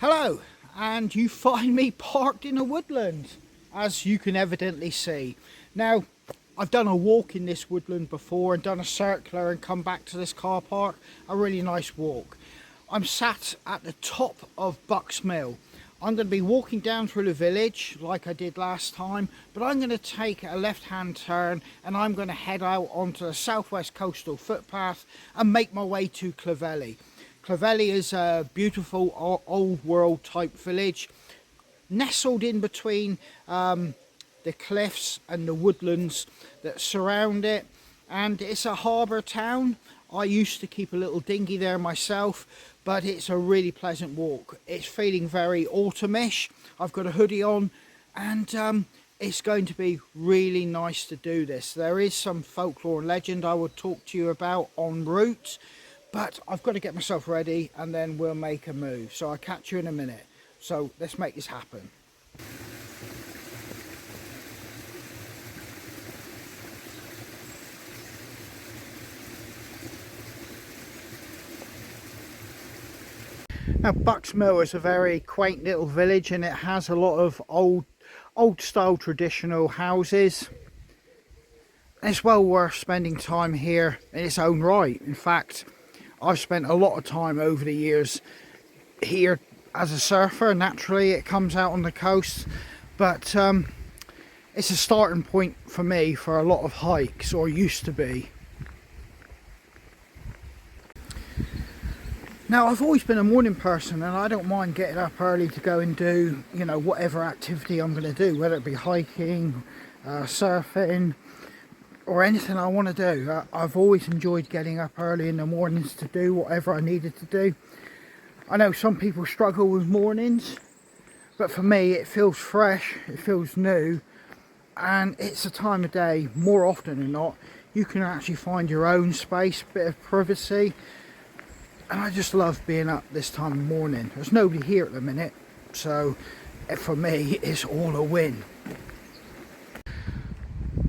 Hello, and you find me parked in a woodland, as you can evidently see. Now, I've done a walk in this woodland before and done a circular and come back to this car park. A really nice walk. I'm sat at the top of Bucks Mill. I'm going to be walking down through the village like I did last time, but I'm going to take a left-hand turn and I'm going to head out onto the southwest coastal footpath and make my way to Clovelly. Clovelly is a beautiful old world type village nestled in between the cliffs and the woodlands that surround it, and it's a harbour town. I used to keep a little dinghy there myself, but it's a really pleasant walk. It's feeling very autumnish. I've got a hoodie on and it's going to be really nice to do this. There is some folklore and legend I will talk to you about en route, but I've got to get myself ready and then we'll make a move. So I'll catch you in a minute. So let's make this happen. Now, Bucks Mill is a very quaint little village and it has a lot of old style traditional houses. It's well worth spending time here in its own right. In fact, I've spent a lot of time over the years here as a surfer. Naturally, it comes out on the coast, but it's a starting point for me for a lot of hikes, or used to be. Now, I've always been a morning person and I don't mind getting up early to go and do, you know, whatever activity I'm going to do, whether it be hiking, surfing, or anything I want to do. I've always enjoyed getting up early in the mornings to do whatever I needed to do. I know some people struggle with mornings, but for me it feels fresh, it feels new, and it's a time of day, more often than not, you can actually find your own space, bit of privacy. And I just love being up this time of morning. There's nobody here at the minute, so for me it's all a win.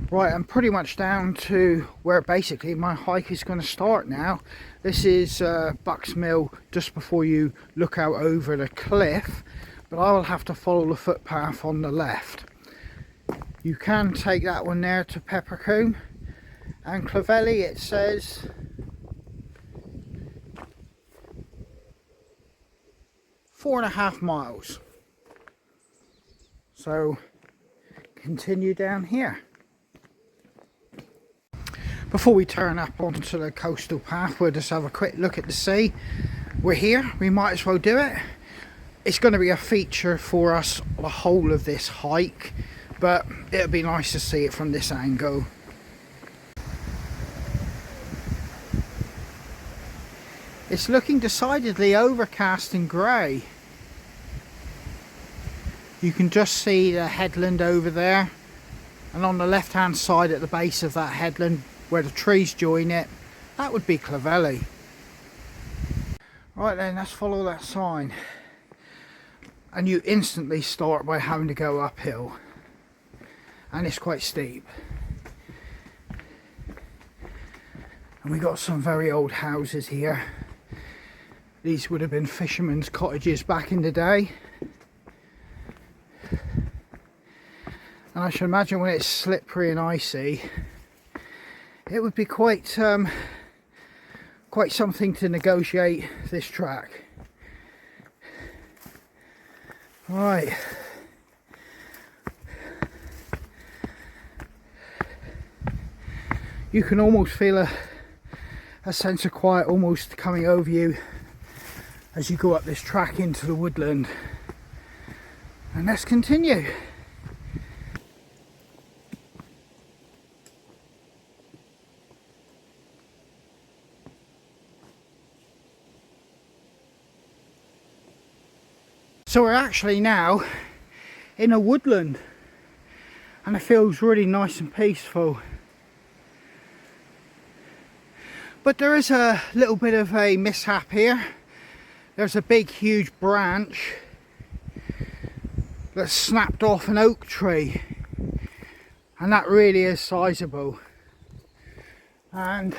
Right, I'm pretty much down to where basically my hike is going to start now. This is Bucks Mill, just before you look out over the cliff, but I will have to follow the footpath on the left. You can take that one there to Peppercoombe, and Clovelly, it says 4.5 miles. So continue down here. Before we turn up onto the coastal path, we'll just have a quick look at the sea. We're here, we might as well do it. It's going to be a feature for us the whole of this hike, but it'll be nice to see it from this angle. It's looking decidedly overcast and grey. You can just see the headland over there, and on the left hand side at the base of that headland where the trees join it, that would be Clovelly. Right then, let's follow that sign, and you instantly start by having to go uphill, and it's quite steep, and we got some very old houses here. These would have been fishermen's cottages back in the day. And I should imagine when it's slippery and icy, it would be quite something to negotiate this track. Right. You can almost feel a sense of quiet almost coming over you as you go up this track into the woodland. And let's continue. So we're actually now in a woodland and it feels really nice and peaceful. But there is a little bit of a mishap here. There's a big huge branch that snapped off an oak tree, and that really is sizable, and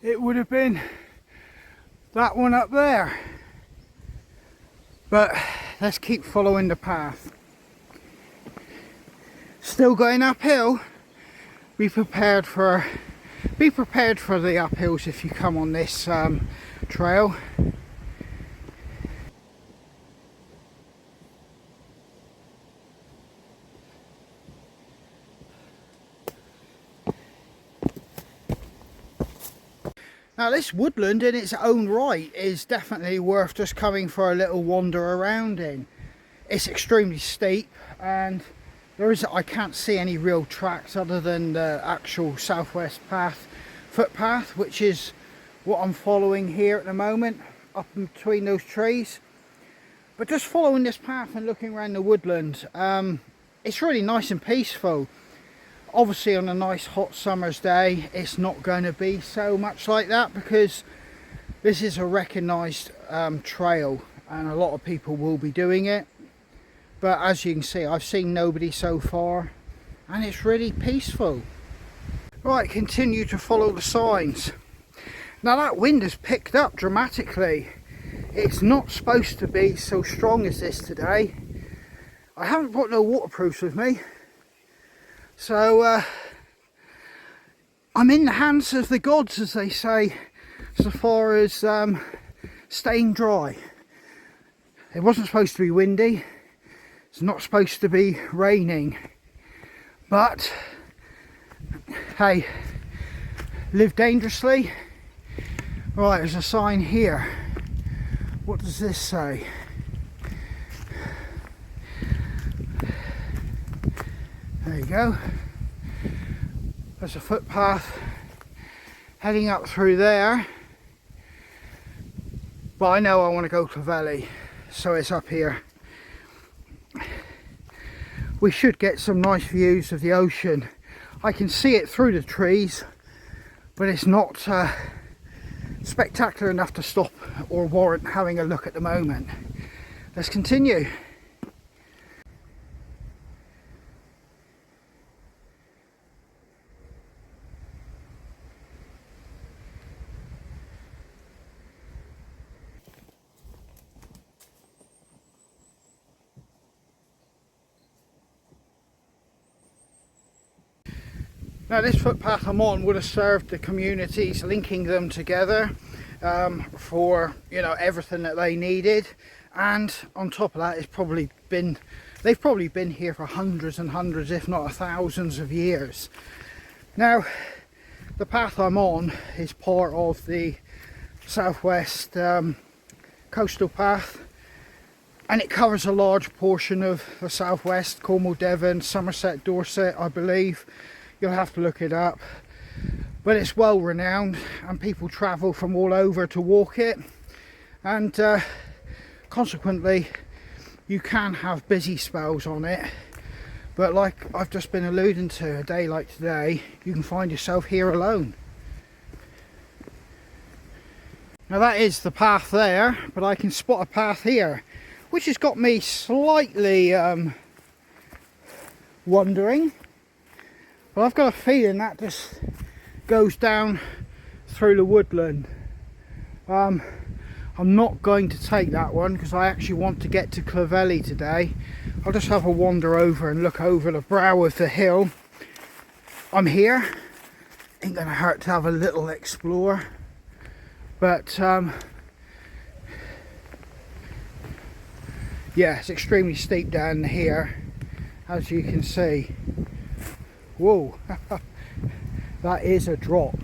it would have been that one up there. But let's keep following the path. Still going uphill. Be prepared for the uphills if you come on this trail. Now this woodland in its own right is definitely worth just coming for a little wander around in. It's extremely steep, and I can't see any real tracks other than the actual southwest path, footpath, which is what I'm following here at the moment, up in between those trees. But just following this path and looking around the woodland, it's really nice and peaceful. Obviously on a nice hot summer's day it's not going to be so much like that, because this is a recognised trail and a lot of people will be doing it. But as you can see, I've seen nobody so far and it's really peaceful. Right, continue to follow the signs. Now that wind has picked up dramatically. It's not supposed to be so strong as this today. I haven't got no waterproofs with me, so I'm in the hands of the gods, as they say, so far as staying dry. It wasn't supposed to be windy, it's not supposed to be raining, but hey, live dangerously. Right, there's a sign here. What does this say? There you go. There's a footpath heading up through there. But I know I want to go to Clovelly, so it's up here. We should get some nice views of the ocean. I can see it through the trees, but it's not spectacular enough to stop or warrant having a look at the moment. Let's continue. Now this footpath I'm on would have served the communities, linking them together for, you know, everything that they needed. And on top of that, they've probably been here for hundreds and hundreds, if not thousands of years. Now the path I'm on is part of the southwest coastal path, and it covers a large portion of the southwest, Cornwall, Devon, Somerset, Dorset, I believe. You'll have to look it up, but it's well renowned and people travel from all over to walk it, and consequently you can have busy spells on it, but like I've just been alluding to, a day like today you can find yourself here alone. Now that is the path there, but I can spot a path here which has got me slightly wondering. Well, I've got a feeling that just goes down through the woodland. I'm not going to take that one because I actually want to get to Clovelly today. I'll just have a wander over and look over the brow of the hill. I'm here. Ain't gonna hurt to have a little explore. But yeah, it's extremely steep down here, as you can see. Whoa, that is a drop.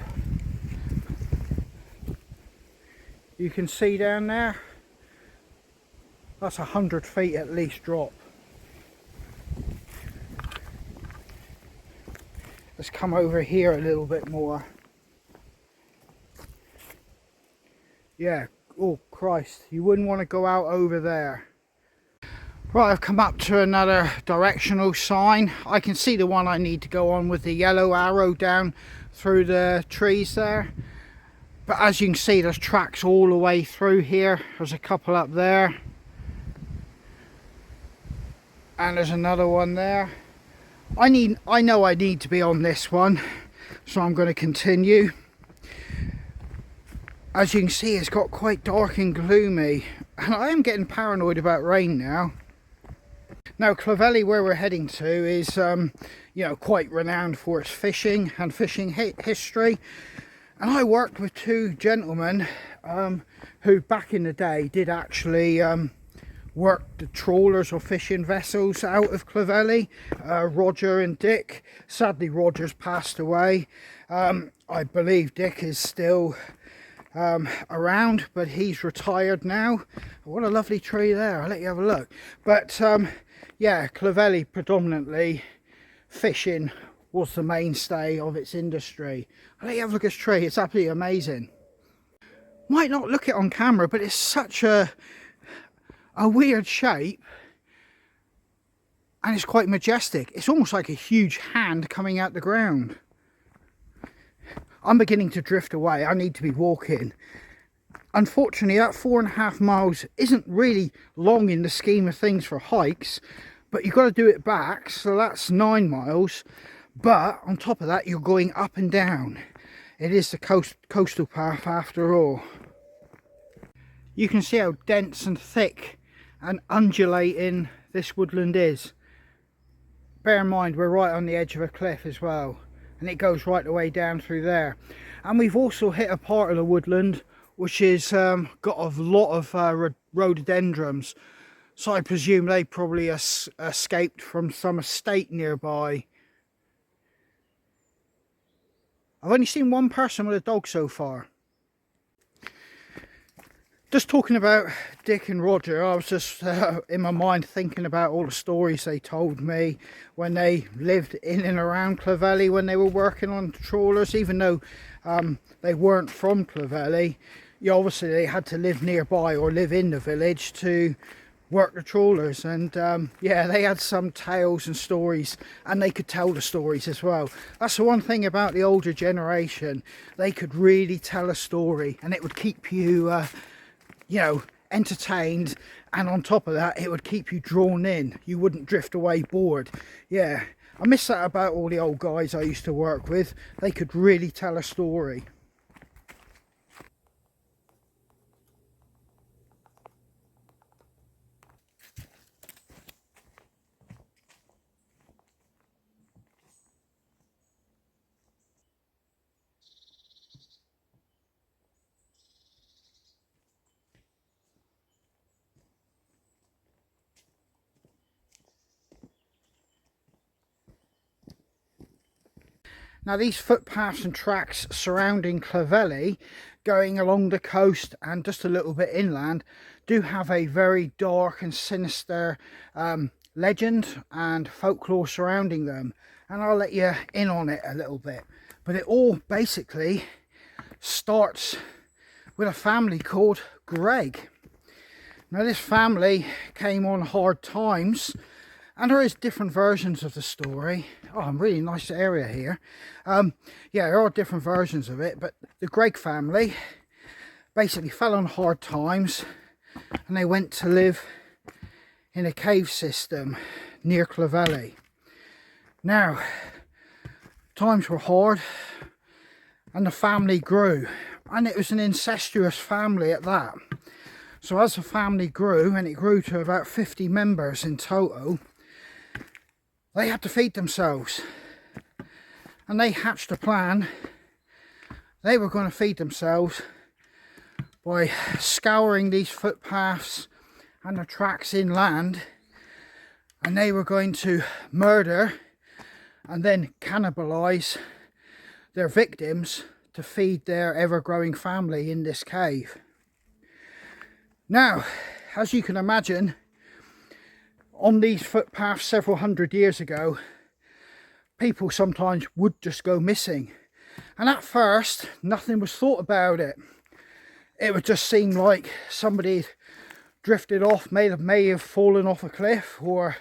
You can see down there, that's 100 feet at least drop. Let's come over here a little bit more. Yeah, oh Christ, you wouldn't want to go out over there. Right, I've come up to another directional sign. I can see the one I need to go on with the yellow arrow down through the trees there. But as you can see, there's tracks all the way through here. There's a couple up there. And there's another one there. I know I need to be on this one, so I'm going to continue. As you can see, it's got quite dark and gloomy, and I am getting paranoid about rain now. Now Clovelly, where we're heading to, is you know, quite renowned for its fishing and fishing history. And I worked with two gentlemen who back in the day did actually work the trawlers or fishing vessels out of Clovelly, Roger and Dick. Sadly Roger's passed away. I believe Dick is still around, but he's retired now. What a lovely tree there, I'll let you have a look. But yeah, Clovelly predominantly fishing was the mainstay of its industry. I'll let you have a look at this tree, it's absolutely amazing. Might not look it on camera, but it's such a weird shape, and it's quite majestic. It's almost like a huge hand coming out the ground. I'm beginning to drift away, I need to be walking. Unfortunately, that 4.5 miles isn't really long in the scheme of things for hikes, but you've got to do it back, so that's 9 miles. But on top of that, you're going up and down. It is the coastal path after all. You can see how dense and thick and undulating this woodland is. Bear in mind, we're right on the edge of a cliff as well, and it goes right the way down through there. And we've also hit a part of the woodland which is got a lot of rhododendrons, so I presume they probably escaped from some estate nearby. I've only seen one person with a dog so far. Just talking about Dick and Roger, I was just in my mind thinking about all the stories they told me when they lived in and around Clovelly, when they were working on trawlers. Even though they weren't from Clovelly, obviously they had to live nearby or live in the village to work the trawlers. And yeah, they had some tales and stories, and they could tell the stories as well. That's the one thing about the older generation, they could really tell a story, and it would keep you you know, entertained, and on top of that it would keep you drawn in. You wouldn't drift away bored. Yeah, I miss that about all the old guys I used to work with. They could really tell a story. Now these footpaths and tracks surrounding Clovelly, going along the coast and just a little bit inland, do have a very dark and sinister legend and folklore surrounding them, and I'll let you in on it a little bit. But it all basically starts with a family called Greg. Now this family came on hard times, and there is different versions of the story. Oh, really nice area here. Yeah, there are different versions of it, but the Greg family basically fell on hard times, and they went to live in a cave system near Clovelly. Now, times were hard, and the family grew, and it was an incestuous family at that. So as the family grew, and it grew to about 50 members in total, they had to feed themselves, and they hatched a plan. They were going to feed themselves by scouring these footpaths and the tracks inland, and they were going to murder and then cannibalize their victims to feed their ever-growing family in this cave. Now, as you can imagine, on these footpaths several hundred years ago, people sometimes would just go missing, and at first nothing was thought about it. It would just seem like somebody drifted off, may have fallen off a cliff, or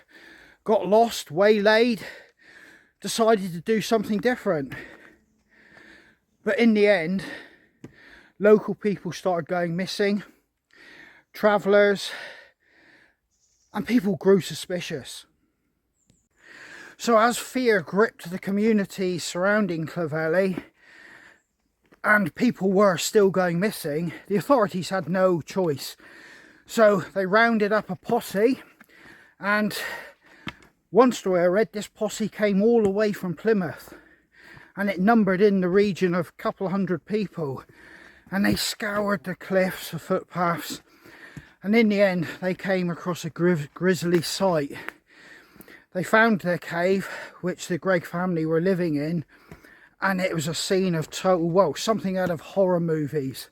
got lost, waylaid, decided to do something different. But in the end, local people started going missing, travellers, and people grew suspicious. So as fear gripped the community surrounding Clovelly, and people were still going missing, the authorities had no choice. So they rounded up a posse, and one story I read, this posse came all the way from Plymouth, and it numbered in the region of a couple hundred people, and they scoured the cliffs, the footpaths, and in the end they came across a grisly sight. They found their cave, which the Gregg family were living in, and it was a scene of total, well, something out of horror movies.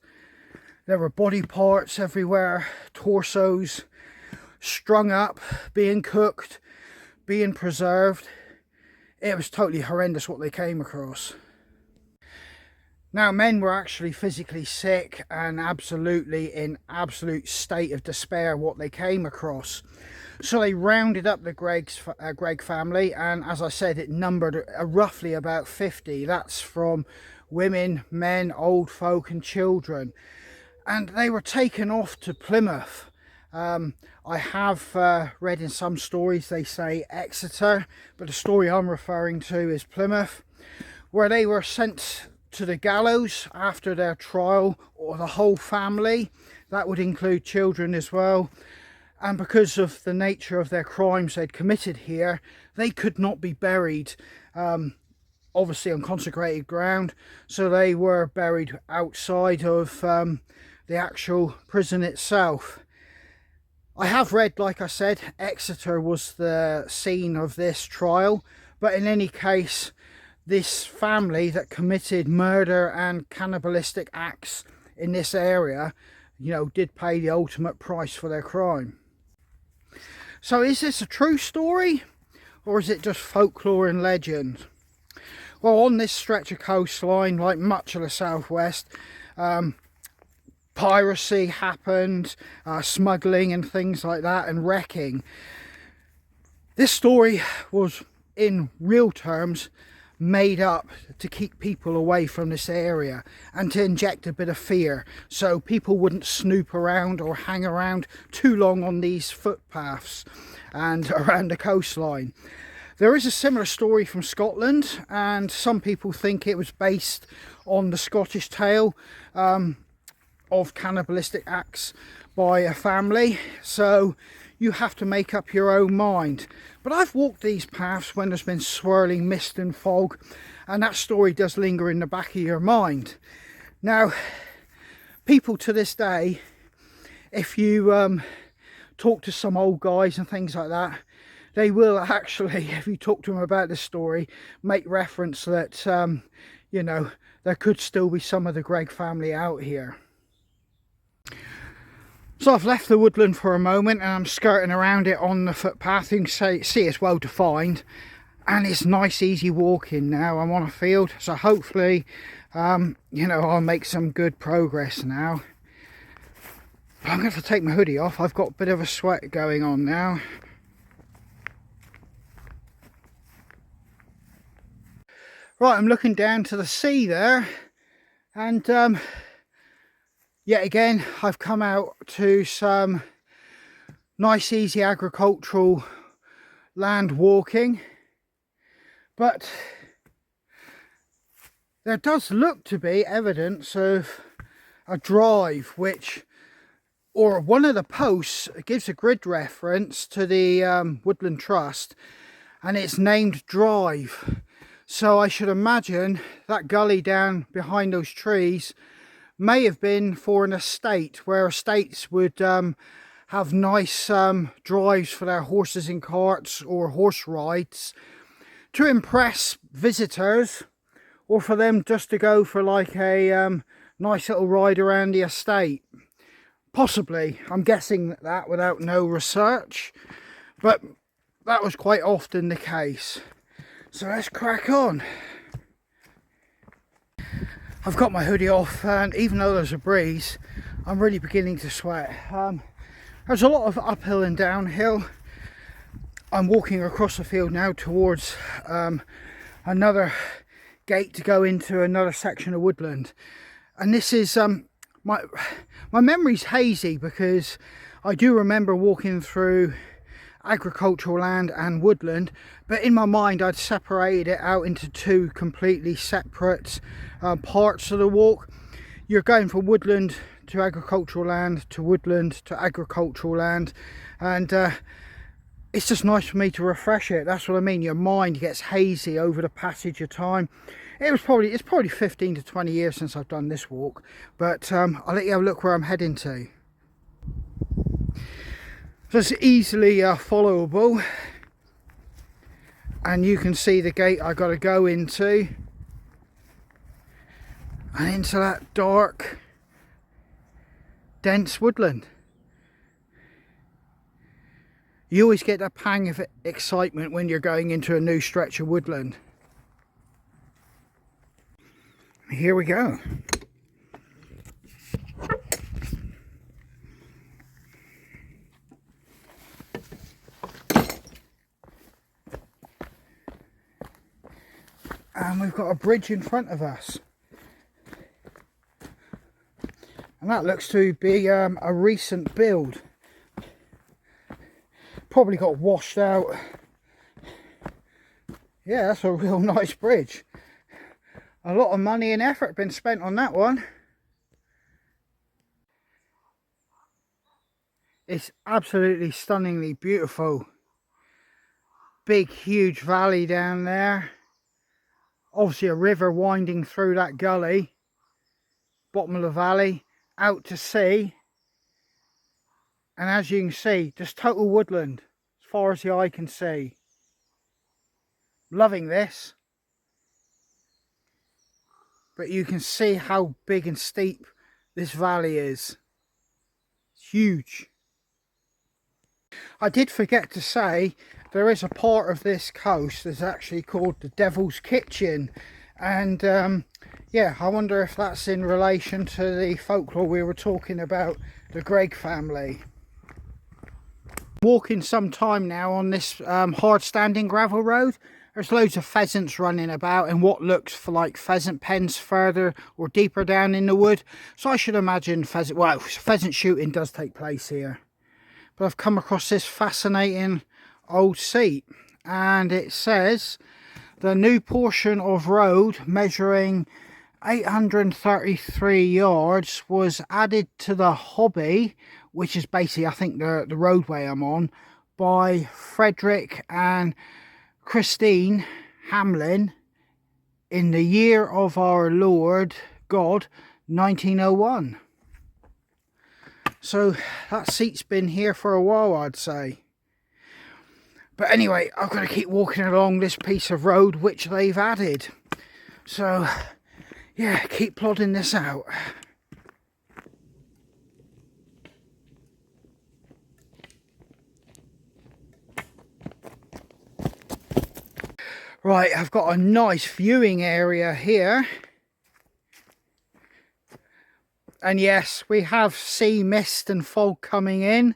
There were body parts everywhere, torsos strung up, being cooked, being preserved. It was totally horrendous what they came across. Now, men were actually physically sick and absolutely in absolute state of despair what they came across. So they rounded up the Gregg family, and as I said, it numbered roughly about 50. That's from women, men, old folk and children. And they were taken off to Plymouth. I have read in some stories they say Exeter, but the story I'm referring to is Plymouth, where they were sent to the gallows after their trial, or the whole family. That would include children as well. And because of the nature of their crimes they'd committed here, they could not be buried obviously on consecrated ground, so they were buried outside of the actual prison itself. I have read, like I said, Exeter was the scene of this trial, but in any case, this family that committed murder and cannibalistic acts in this area, you know, did pay the ultimate price for their crime. So is this a true story, or is it just folklore and legend? Well, on this stretch of coastline, like much of the southwest, piracy happened, smuggling and things like that, and wrecking. This story was, in real terms, made up to keep people away from this area and to inject a bit of fear, so people wouldn't snoop around or hang around too long on these footpaths and around the coastline. There is a similar story from Scotland, and some people think it was based on the Scottish tale of cannibalistic acts by a family, so you have to make up your own mind. But I've walked these paths when there's been swirling mist and fog, and that story does linger in the back of your mind. Now, people to this day, if you talk to some old guys and things like that, they will actually, if you talk to them about this story, make reference that you know, there could still be some of the Gregg family out here. So I've left the woodland for a moment and I'm skirting around it on the footpath. You can see it's well defined and it's nice easy walking now. I'm on a field, so hopefully you know, I'll make some good progress now. But I'm going to have to take my hoodie off. I've got a bit of a sweat going on now. Right, I'm looking down to the sea there, and yet again I've come out to some nice easy agricultural land walking, but there does look to be evidence of a drive, which, or one of the posts gives a grid reference to the Woodland Trust, and it's named Drive. So I should imagine that gully down behind those trees may have been for an estate, where estates would have nice drives for their horses and carts, or horse rides, to impress visitors, or for them just to go for like a nice little ride around the estate. Possibly, I'm guessing that without no research, but that was quite often the case. So let's crack on. I've got my hoodie off, and even though there's a breeze, I'm really beginning to sweat. There's a lot of uphill and downhill. I'm walking across the field now towards another gate to go into another section of woodland. And this is, my memory's hazy, because I do remember walking through agricultural land and woodland, but in my mind I'd separated it out into two completely separate parts of the walk. You're going from woodland to agricultural land to woodland to agricultural land, and it's just nice for me to refresh it. That's what I mean. Your mind gets hazy over the passage of time. It's probably 15 to 20 years since I've done this walk, but I'll let you have a look where I'm heading to. So it's easily followable, and you can see the gate I got to go into, and into that dark, dense woodland. You always get a pang of excitement when you're going into a new stretch of woodland. Here we go. And we've got a bridge in front of us. And that looks to be a recent build. Probably got washed out. Yeah, that's a real nice bridge. A lot of money and effort been spent on that one. It's absolutely stunningly beautiful. Big huge valley down there. Obviously a river winding through that gully. Bottom of the valley, out to sea. And as you can see, just total woodland as far as the eye can see. Loving this. But you can see how big and steep this valley is. It's huge. I did forget to say, there is a part of this coast that's actually called the Devil's Kitchen. And yeah, I wonder if that's in relation to the folklore we were talking about, the Gregg family. Walking some time now on this hard standing gravel road. There's loads of pheasants running about in what looks for like pheasant pens further or deeper down in the wood. So I should imagine pheasant shooting does take place here. But I've come across this fascinating old seat, and it says the new portion of road measuring 833 yards was added to the Hobby, which is basically I think the roadway I'm on, by Frederick and Christine Hamlin in the year of our Lord God 1901. So that seat's been here for a while, I'd say. But anyway, I've got to keep walking along this piece of road which they've added. So yeah, keep plodding this out. Right, I've got a nice viewing area here. And yes, we have sea mist and fog coming in.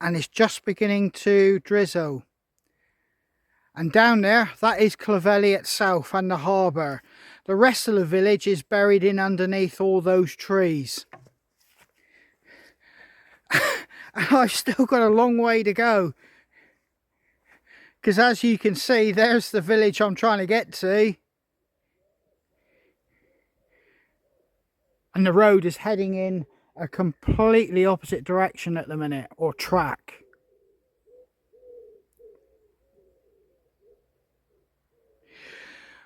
And it's just beginning to drizzle. And down there, that is Clovelly itself and the harbour. The rest of the village is buried in underneath all those trees. And I've still got a long way to go. Because as you can see, there's the village I'm trying to get to. And the road is heading in a completely opposite direction at the minute, or track.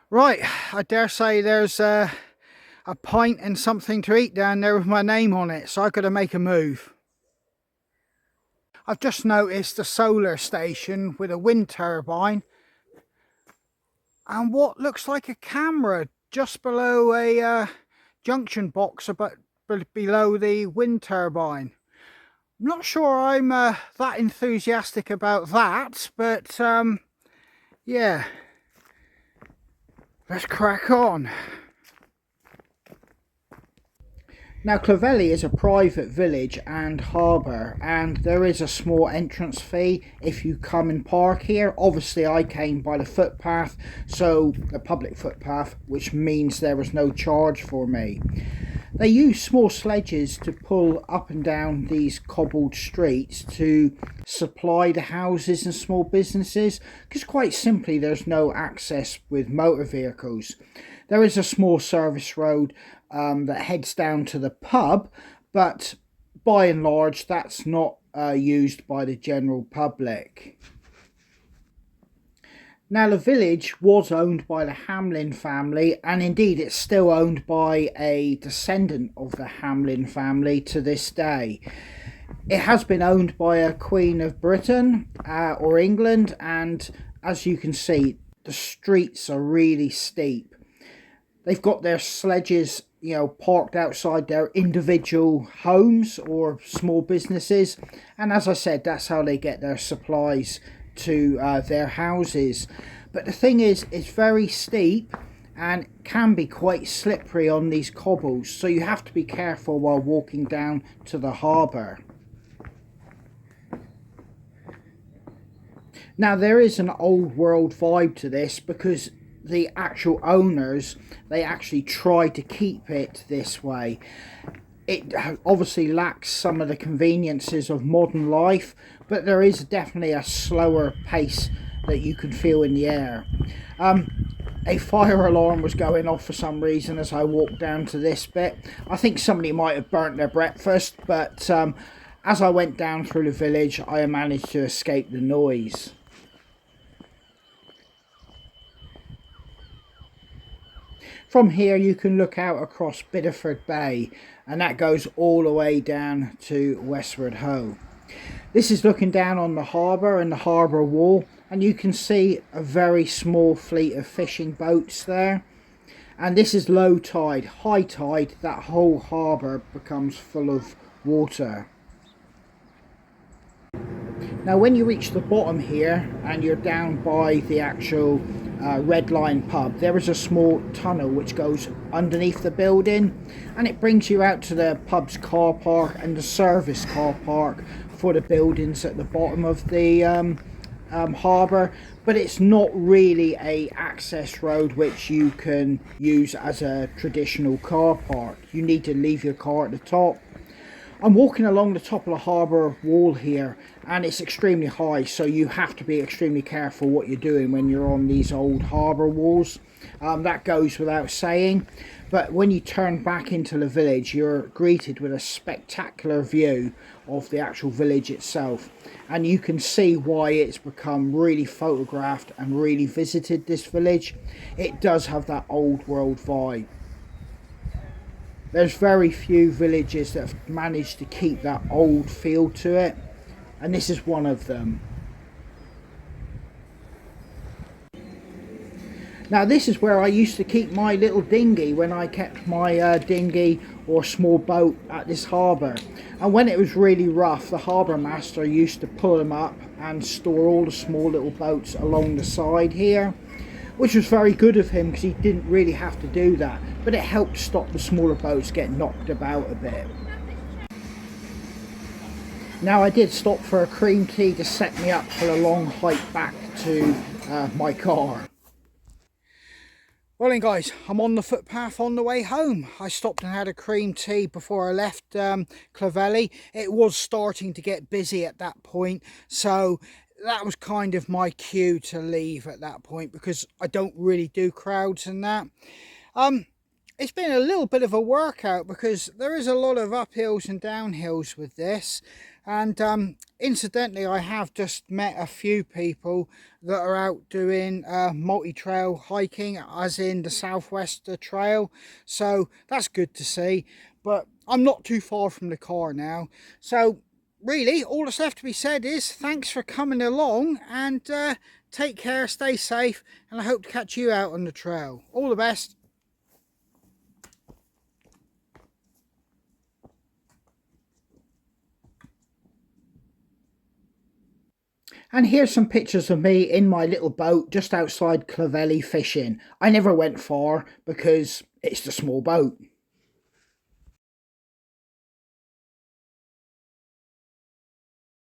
Right, I dare say there's a pint and something to eat down there with my name on it, so I've got to make a move. I've just noticed a solar station with a wind turbine and what looks like a camera just below a junction box below the wind turbine. I'm not sure I'm that enthusiastic about that, but yeah, let's crack on. Now Clovelly is a private village and harbour, and there is a small entrance fee if you come and park here. Obviously I came by the footpath, so the public footpath, which means there was no charge for me. They use small sledges to pull up and down these cobbled streets to supply the houses and small businesses, because quite simply there's no access with motor vehicles. There is a small service road that heads down to the pub, but by and large that's not used by the general public. Now, the village was owned by the Hamlin family, and indeed it's still owned by a descendant of the Hamlin family to this day. It has been owned by a Queen of Britain or England, and as you can see, the streets are really steep. They've got their sledges, you know, parked outside their individual homes or small businesses, and as I said, that's how they get their supplies to their houses. But the thing is, it's very steep and can be quite slippery on these cobbles, so you have to be careful while walking down to the harbour. Now, there is an old world vibe to this, because the actual owners, they actually try to keep it this way. It obviously lacks some of the conveniences of modern life, but there is definitely a slower pace that you can feel in the air. A fire alarm was going off for some reason as I walked down to this bit. I think somebody might have burnt their breakfast, but as I went down through the village, I managed to escape the noise. From here you can look out across Bideford Bay, and that goes all the way down to Westward Ho. This is looking down on the harbour and the harbour wall, and you can see a very small fleet of fishing boats there. And this is low tide. High tide, that whole harbour becomes full of water. Now when you reach the bottom here and you're down by the actual Red Lion pub, there is a small tunnel which goes underneath the building, and it brings you out to the pub's car park and the service car park for the buildings at the bottom of the harbour. But it's not really a access road which you can use as a traditional car park. You need to leave your car at the top. I'm walking along the top of the harbour wall here, and it's extremely high, so you have to be extremely careful what you're doing when you're on these old harbour walls. That goes without saying, but when you turn back into the village, you're greeted with a spectacular view of the actual village itself, and you can see why it's become really photographed and really visited, this village. It does have that old world vibe. There's very few villages that have managed to keep that old feel to it, and this is one of them. Now this is where I used to keep my little dinghy when I kept my dinghy or small boat at this harbour, and when it was really rough, the harbour master used to pull them up and store all the small little boats along the side here, which was very good of him because he didn't really have to do that, but it helped stop the smaller boats getting knocked about a bit. Now I did stop for a cream tea to set me up for a long hike back to my car. Well then guys, I'm on the footpath on the way home. I stopped and had a cream tea before I left Clovelly. It was starting to get busy at that point, so that was kind of my cue to leave at that point, because I don't really do crowds and that. It's been a little bit of a workout because there is a lot of uphills and downhills with this, and incidentally I have just met a few people that are out doing multi-trail hiking, as in the Southwest Trail, so that's good to see. But I'm not too far from the car now, so really all that's left to be said is thanks for coming along, and take care, stay safe, and I hope to catch you out on the trail. All the best. And here's some pictures of me in my little boat just outside Clovelly fishing. I never went far because it's a small boat.